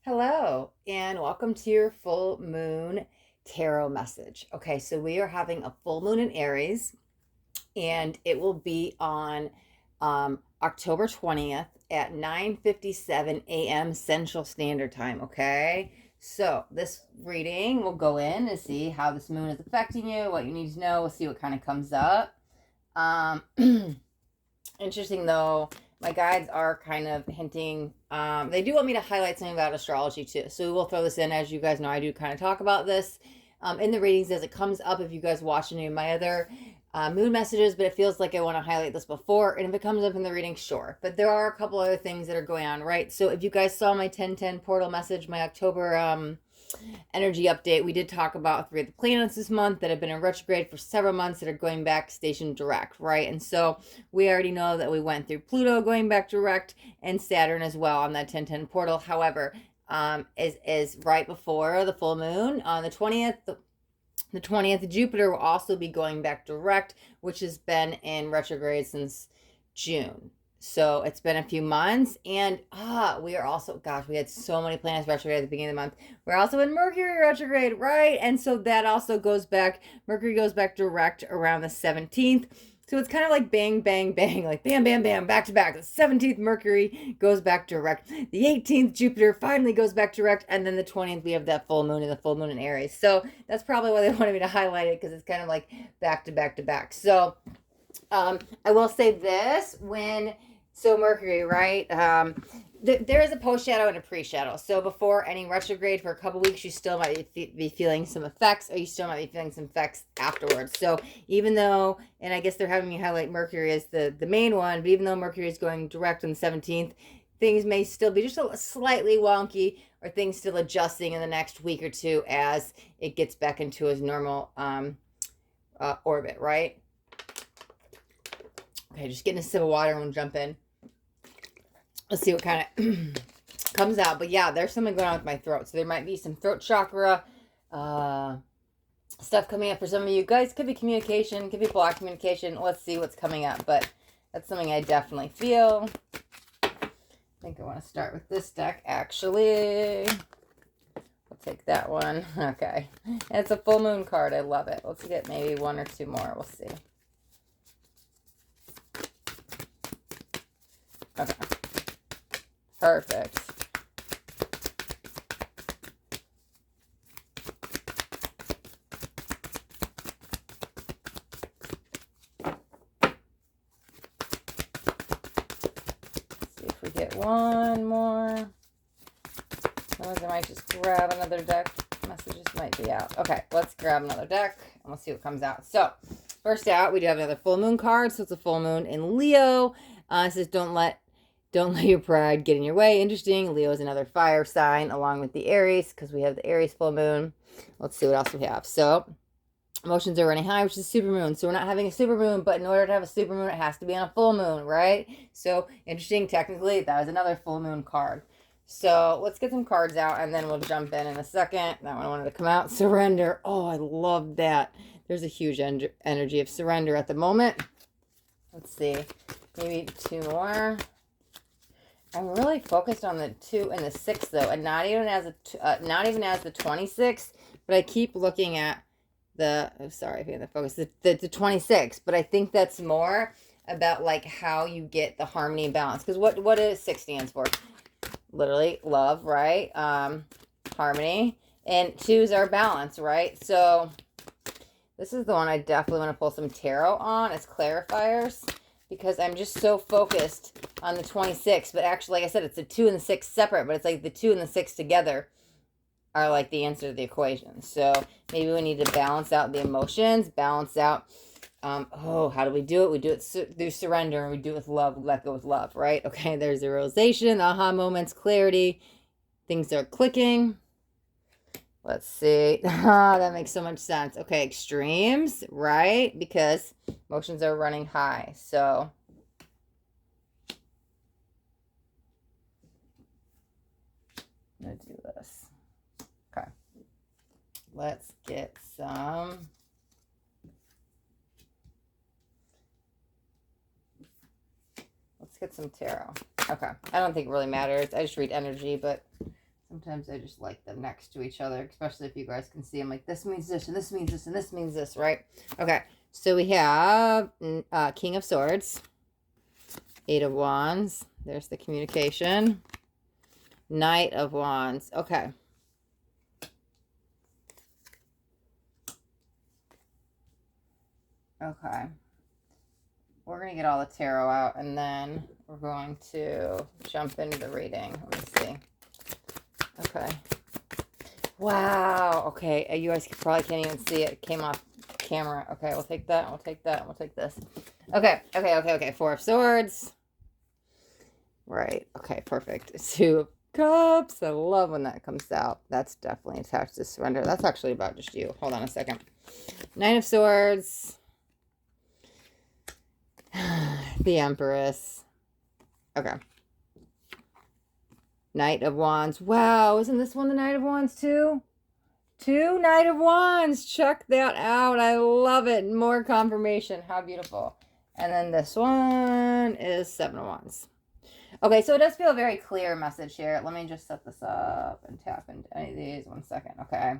Hello, and welcome to your full moon tarot message. Okay, so we are having a full moon in Aries, and it will be on October 20th at 9:57 a.m. Central Standard Time. Okay, so this reading will go in and see how this moon is affecting you, what you need to know. We'll see what kind of comes up. Um, Interesting though, my guides are kind of hinting. They do want me to highlight something about astrology too. So we will throw this in. As you guys know, I do kind of talk about this in the readings as it comes up. If you guys watch any of my other moon messages, but it feels like I want to highlight this before. And if it comes up in the reading, sure. But there are a couple other things that are going on, right? So if you guys saw my 10/10 portal message, my October energy update, we did talk about 3 of the planets this month that have been in retrograde for several months that are going back station direct, right? And so we already know that we went through Pluto going back direct and Saturn as well on that 10/10 portal. However, is right before the full moon on the 20th. The 20th, Jupiter will also be going back direct, which has been in retrograde since June. So it's been a few months, and we are also, gosh, we had so many planets retrograde at the beginning of the month. We're also in Mercury retrograde, right? And so that also goes back, Mercury goes back direct around the 17th. So it's kind of like bang, bang, bang, like bam, bam, bam, back to back. The 17th Mercury goes back direct. The 18th Jupiter finally goes back direct. And then the 20th, we have that full moon and the full moon in Aries. So that's probably why they wanted me to highlight it, because it's kind of like back to back to back. So I will say this, so Mercury, right? There is a post shadow and a pre shadow. So before any retrograde for a couple weeks, you still might be feeling some effects, or you still might be feeling some effects afterwards. So even though, and I guess they're having me highlight Mercury as the main one, but even though Mercury is going direct on the 17th, things may still be just a slightly wonky, or things still adjusting in the next week or two as it gets back into its normal orbit, right? Okay, just getting a sip of water and we'll jump in. Let's see what kind of comes out. But yeah, there's something going on with my throat. So there might be some throat chakra stuff coming up for some of you guys. Could be communication, could be blocked communication. Let's see what's coming up. But that's something I definitely feel. I think I want to start with this deck, actually. I'll take that one. Okay. And it's a full moon card. I love it. Let's get maybe one or two more. We'll see. Okay. Perfect. Let's see if we get one more. Otherwise, I might just grab another deck. Messages might be out. Okay, let's grab another deck and we'll see what comes out. So, first out, we do have another full moon card. So it's a full moon in Leo. It says, don't let your pride get in your way. Interesting. Leo is another fire sign along with the Aries, because we have the Aries full moon. Let's see what else we have. So emotions are running high, which is super moon. So we're not having a super moon, but in order to have a super moon, it has to be on a full moon, right? So interesting. Technically, that was another full moon card. So let's get some cards out and then we'll jump in a second. That one wanted to come out. Surrender. Oh, I love that. There's a huge energy of surrender at the moment. Let's see. Maybe two more. I'm really focused on the 2 and the 6 though, and not even as the 26th, but I keep looking at the, oh, sorry if you're in the focus, the 26, but I think that's more about like how you get the harmony and balance. Because what does 6 stands for? Literally love, right? Harmony. And 2s are balance, right? So this is the one I definitely want to pull some tarot on as clarifiers, because I'm just so focused on the 26. But actually, like I said, it's the 2 and the 6 separate, but it's like the 2 and the 6 together are like the answer to the equation. So maybe we need to balance out the emotions, balance out, how do we do it? We do it through surrender, and we do it with love. We let go with love, right? Okay, there's the realization, aha moments, clarity, things are clicking. Let's see. That makes so much sense. Okay, extremes, right? Because emotions are running high. So I'm going to do this. Okay. Let's get some. Let's get some tarot. Okay. I don't think it really matters. I just read energy, but Sometimes I just like them next to each other, especially if you guys can see. I'm like, this means this, and this means this, and this means this, right? Okay, so we have King of Swords, Eight of Wands. There's the communication. Knight of Wands. Okay. Okay. We're going to get all the tarot out, and then we're going to jump into the reading. Let me see. Okay. Wow. Okay. You guys probably can't even see it. It came off camera. Okay. We'll take that. We'll take that. We'll take this. Okay. Okay. Four of Swords. Right. Okay. Perfect. Two of Cups. I love when that comes out. That's definitely attached to surrender. That's actually about just you. Hold on a second. Nine of Swords. The Empress. Okay. Knight of Wands. Wow, isn't this one the Knight of Wands too? Two Knight of Wands. Check that out. I love it. More confirmation. How beautiful. And then this one is Seven of Wands. Okay, so it does feel a very clear message here. Let me just set this up and tap into any of these. 1 second. Okay.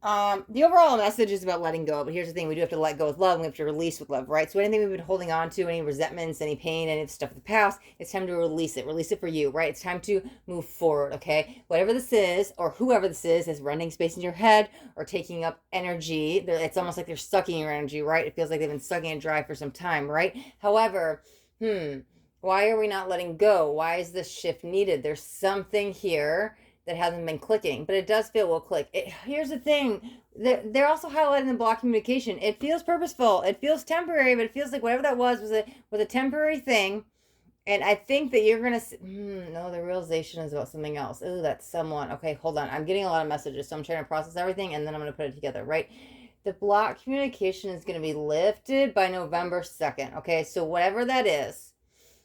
The overall message is about letting go, but here's the thing: we do have to let go with love, and we have to release with love, right? So anything we've been holding on to, any resentments, any pain, any stuff of the past, it's time to release it. Release it for you, right? It's time to move forward, okay? Whatever this is, or whoever this is running space in your head or taking up energy. It's almost like they're sucking your energy, right? It feels like they've been sucking it dry for some time, right? However, why are we not letting go? Why is this shift needed? There's something here that hasn't been clicking, but it does feel will click. Here's the thing. They're also highlighting the block communication. It feels purposeful. It feels temporary, but it feels like whatever that was a temporary thing. And I think that you're going to... no, the realization is about something else. Oh, that's someone. Okay, hold on. I'm getting a lot of messages, so I'm trying to process everything, and then I'm going to put it together, right? The block communication is going to be lifted by November 2nd, okay? So whatever that is,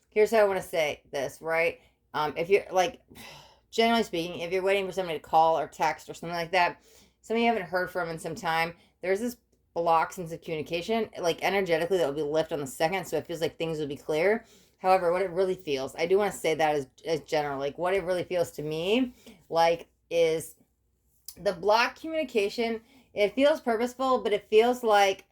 here's how I want to say this, right? If you're like... Generally speaking, if you're waiting for somebody to call or text or something like that, somebody you haven't heard from in some time, there's this block sense of communication, like energetically, that will be lifted on the 2nd, so it feels like things will be clear. However, what it really feels, I do want to say that as general, like what it really feels to me, like is the block communication, it feels purposeful, but it feels like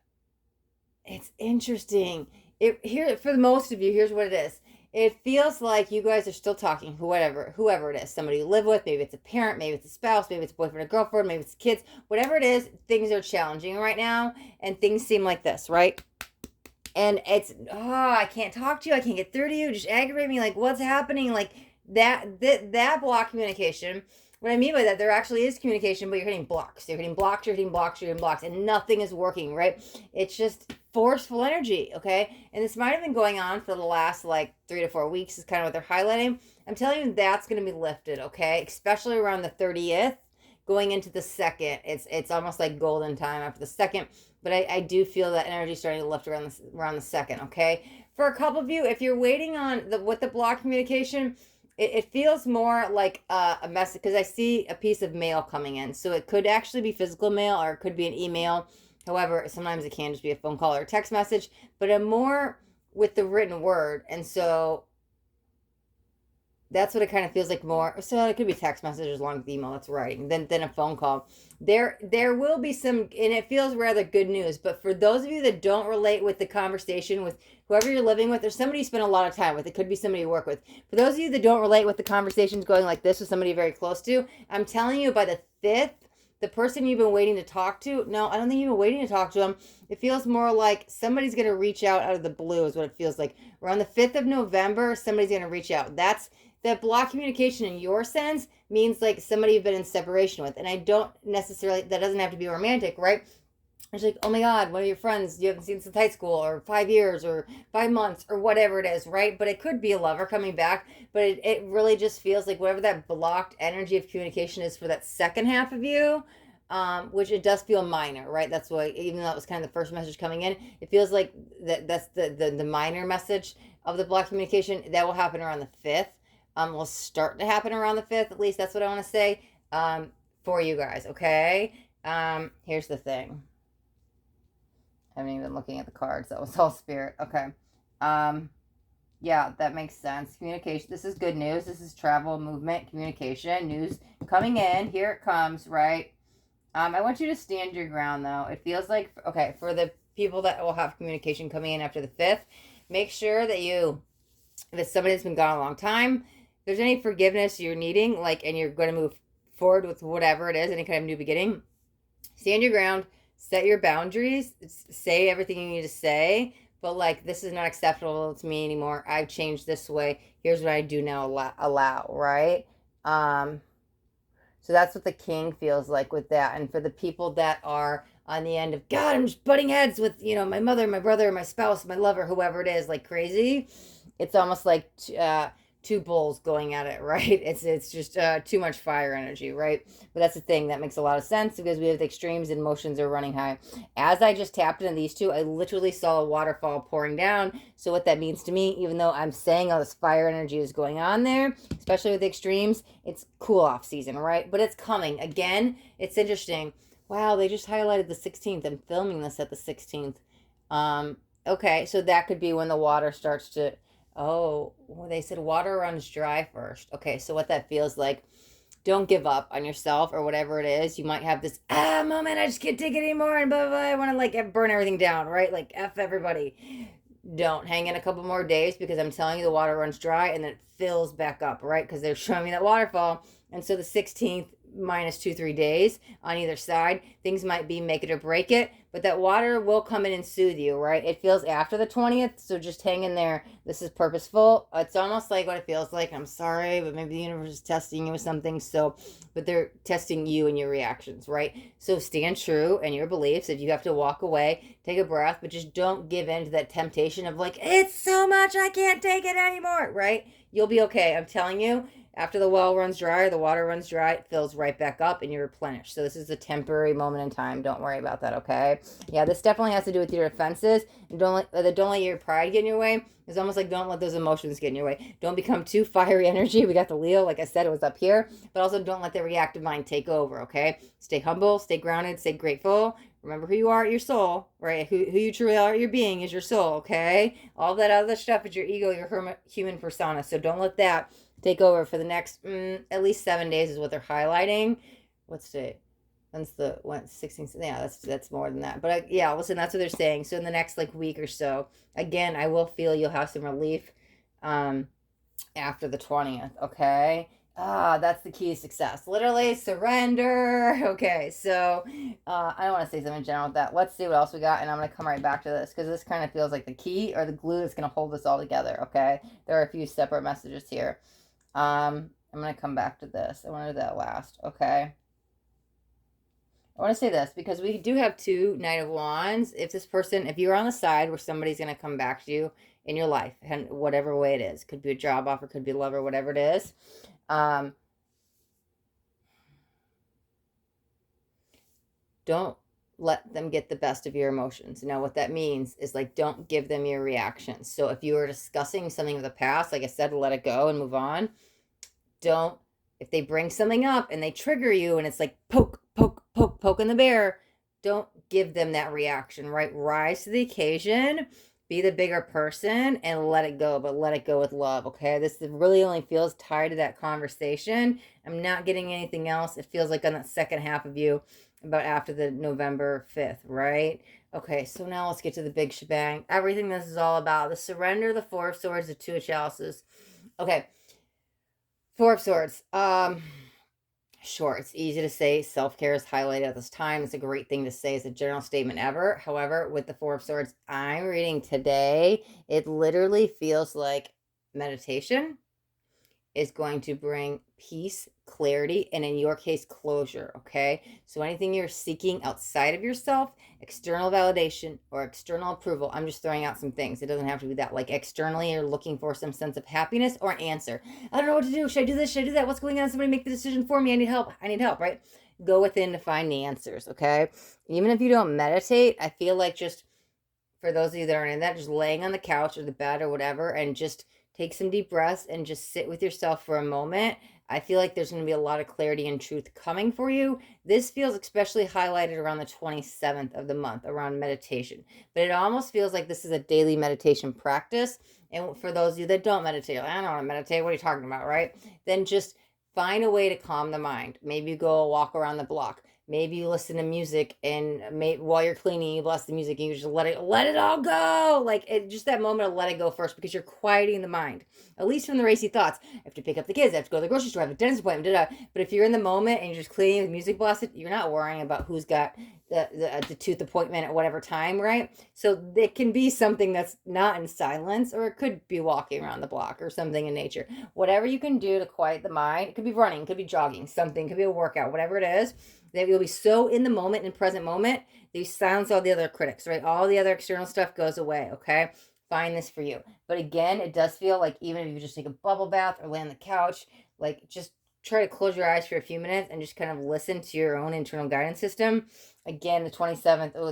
it's interesting. Here, for most of you, here's what it is. It feels like you guys are still talking, whoever it is, somebody you live with, maybe it's a parent, maybe it's a spouse, maybe it's a boyfriend or girlfriend, maybe it's kids, whatever it is, things are challenging right now, and things seem like this, right? And it's, I can't talk to you, I can't get through to you, just aggravate me, like, what's happening? Like, that block communication. What I mean by that, there actually is communication, but you're hitting blocks. You're hitting blocks, and nothing is working, right? It's just forceful energy, okay? And this might have been going on for the last, like, 3 to 4 weeks is kind of what they're highlighting. I'm telling you, that's going to be lifted, okay? Especially around the 30th, going into the 2nd. It's almost like golden time after the 2nd, but I do feel that energy starting to lift around the 2nd, okay? For a couple of you, if you're waiting on with the block communication, it feels more like a message, because I see a piece of mail coming in. So it could actually be physical mail, or it could be an email. However, sometimes it can just be a phone call or a text message, but I'm more with the written word. And so that's what it kind of feels like more. So it could be text messages along with email that's writing, than a phone call. There will be some, and it feels rather good news. But for those of you that don't relate with the conversation with whoever you're living with, or somebody you spend a lot of time with, it could be somebody you work with. For those of you that don't relate with the conversations going like this with somebody very close to, I'm telling you, by the 5th, the person you've been waiting to talk to, no, I don't think you've been waiting to talk to them. It feels more like somebody's going to reach out of the blue is what it feels like. Around the 5th of November, somebody's going to reach out. That block communication in your sense means like somebody you've been in separation with. And I don't necessarily, that doesn't have to be romantic, right? It's like, oh my God, one of your friends you haven't seen since high school, or 5 years, or 5 months, or whatever it is, right? But it could be a lover coming back. But it really just feels like whatever that blocked energy of communication is for that second half of you, which it does feel minor, right? That's why, even though that was kind of the first message coming in, it feels like that's the minor message of the block communication. That will happen around the 5th. Will start to happen around the 5th, at least that's what I want to say, for you guys, okay? Here's the thing. I haven't even been looking at the cards. That was all spirit. Okay. Yeah, that makes sense. Communication. This is good news. This is travel, movement, communication, news coming in. Here it comes, right? I want you to stand your ground though. It feels like, okay, for the people that will have communication coming in after the 5th, make sure that if it's somebody that's been gone a long time, if there's any forgiveness you're needing, like, and you're going to move forward with whatever it is, any kind of new beginning, stand your ground, set your boundaries, say everything you need to say, but like, this is not acceptable to me anymore. I've changed this way. Here's what I do now allow, right? Um, so that's what the king feels like with that. And for the people that are on the end of, God, I'm just butting heads with, my mother, my brother, my spouse, my lover, whoever it is, like crazy, it's almost like two bulls going at it, right? It's just too much fire energy, right? But that's the thing that makes a lot of sense because we have the extremes and emotions are running high. As I just tapped into these two, I literally saw a waterfall pouring down. So what that means to me, even though I'm saying all this fire energy is going on there, especially with the extremes, it's cool off season, right? But it's coming. Again, it's interesting. Wow, they just highlighted the 16th. I'm filming this at the 16th. Okay, so that could be when the water starts to. Oh, well, they said water runs dry first. Okay, so what that feels like, don't give up on yourself or whatever it is. You might have this moment, I just can't take it anymore, and blah, blah, blah. I want to like burn everything down, right? Like F everybody. Don't hang in a couple more days because I'm telling you the water runs dry and then it fills back up, right? Because they're showing me that waterfall. And so the 16th minus 2-3 days on either side, things might be make it or break it, but that water will come in and soothe you, right? It feels after the 20th, so just hang in there. This is purposeful. It's almost like what it feels like. I'm sorry, but maybe the universe is testing you with something. So, but they're testing you and your reactions, right? So stand true in your beliefs. If you have to walk away, take a breath, but just don't give in to that temptation of like, it's so much, I can't take it anymore, right? You'll be okay. I'm telling you, after the well runs dry or the water runs dry, it fills right back up and you're replenished. So this is a temporary moment in time. Don't worry about that, okay? Yeah, this definitely has to do with your defenses. And don't let your pride get in your way. It's almost like don't let those emotions get in your way. Don't become too fiery energy. We got the Leo, like I said, it was up here. But also don't let the reactive mind take over, okay? Stay humble, stay grounded, stay grateful. Remember who you are at your soul, right? Who you truly are at your being is your soul, okay? All that other stuff is your ego, your human persona. So don't let that take over for the next at least 7 days is what they're highlighting. What's the when's the 16? Yeah, that's more than that. But yeah, listen, that's what they're saying. So in the next like week or so, again, I will feel you'll have some relief after the 20th. Okay. That's the key to success. Literally surrender. Okay, so I don't want to say something in general with that. Let's see what else we got, and I'm gonna come right back to this because this kind of feels like the key or the glue that's gonna hold this all together. Okay, there are a few separate messages here. I'm gonna come back to this. I want to do that last. Okay. I want to say this because we do have two Knight of Wands. If you're on the side where somebody's going to come back to you in your life, and whatever way it is, could be a job offer, could be a lover, whatever it is, don't let them get the best of your emotions. Now, what that means is like, don't give them your reactions. So if you are discussing something of the past, like I said, let it go and move on. Don't, if they bring something up and they trigger you and it's like poking the bear, don't give them that reaction, right? Rise to the occasion, be the bigger person and let it go, but let it go with love, okay? This really only feels tied to that conversation. I'm not getting anything else. It feels like on that second half of you about after the November 5th, right? Okay, so now let's get to the big shebang. Everything this is all about. The surrender, the Four of Swords, the Two of Chalices. Okay, Four of Swords. Sure, it's easy to say self-care is highlighted at this time. It's a great thing to say as a general statement ever. However, with the Four of Swords I'm reading today, it literally feels like meditation is going to bring peace, clarity, and in your case, closure, okay? So anything you're seeking outside of yourself, external validation or external approval, I'm just throwing out some things. It doesn't have to be that. Like externally, you're looking for some sense of happiness or an answer. I don't know what to do. Should I do this? Should I do that? What's going on? Somebody make the decision for me. I need help. I need help, right? Go within to find the answers, okay? Even if you don't meditate, I feel like just for those of you that aren't in that, just laying on the couch or the bed or whatever and just take some deep breaths and just sit with yourself for a moment. I feel like there's going to be a lot of clarity and truth coming for you. This feels especially highlighted around the 27th of the month, around meditation. But it almost feels like this is a daily meditation practice. And for those of you that don't meditate, like, I don't want to meditate. What are you talking about, right? Then just find a way to calm the mind. Maybe you go walk around the block. Maybe you listen to music, and while you're cleaning, you bless the music and you just let it all go. Like just that moment of let it go first, because you're quieting the mind, at least from the racy thoughts. I have to pick up the kids. I have to go to the grocery store. I have a dentist appointment. Da, da. But if you're in the moment and you're just cleaning with music blasted, you're not worrying about who's got the tooth appointment at whatever time, right? So it can be something that's not in silence, or it could be walking around the block or something in nature. Whatever you can do to quiet the mind. It could be running, it could be jogging, something, it could be a workout, whatever it is, that you'll be so in the moment, in present moment, that you silence all the other critics, right? All the other external stuff goes away, okay? Find this for you. But again, it does feel like even if you just take a bubble bath or lay on the couch, like just try to close your eyes for a few minutes and just kind of listen to your own internal guidance system. Again, the 27th, through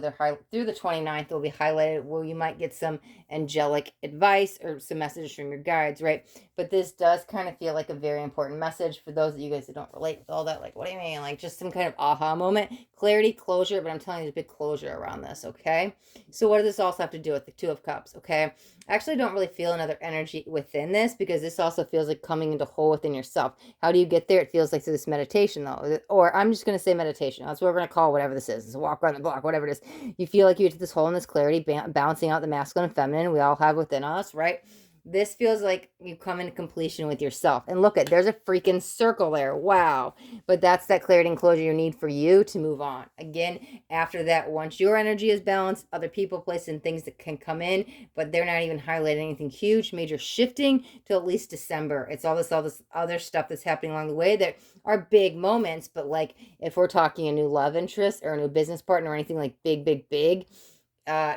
the 29th, will be highlighted where you might get some angelic advice or some messages from your guides, right? But this does kind of feel like a very important message for those of you guys that don't relate with all that. Like, what do you mean? Like, just some kind of aha moment, clarity, closure. But I'm telling you, there's a big closure around this, okay? So what does this also have to do with the Two of Cups, okay? I actually don't really feel another energy within this, because this also feels like coming into whole within yourself. How do you get there? It feels like through this meditation, though. Or I'm just going to say meditation. That's what we're going to call whatever this is. It's a walk around the block, whatever it is. You feel like you get to this whole and this clarity, balancing out the masculine and feminine we all have within us, right? This feels like you come into completion with yourself. And look, there's a freaking circle there. Wow. But that's that clarity and closure you need for you to move on. Again, after that, once your energy is balanced, other people, places, and things that can come in, but they're not even highlighting anything huge, major shifting till at least December. It's all this other stuff that's happening along the way that are big moments. But like if we're talking a new love interest or a new business partner or anything like big,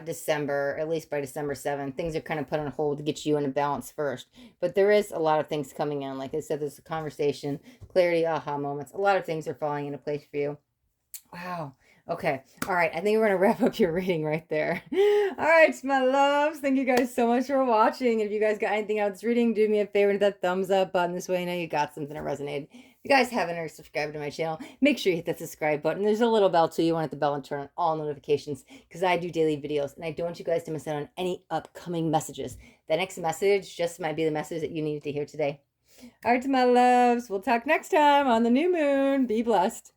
December, at least by December 7th, things are kind of put on hold to get you in a balance first. But there is a lot of things coming in. Like I said, there's a conversation, clarity, aha moments. A lot of things are falling into place for you. Wow. Okay. All right. I think we're going to wrap up your reading right there. All right, my loves. Thank you guys so much for watching. If you guys got anything out of this reading, do me a favor, hit that thumbs up button. This way I know you got something that resonated. If you guys haven't already subscribed to my channel, make sure you hit that subscribe button. There's a little bell too. You want to hit the bell and turn on all notifications, because I do daily videos and I don't want you guys to miss out on any upcoming messages. The next message just might be the message that you needed to hear today. All right, my loves. We'll talk next time on the new moon. Be blessed.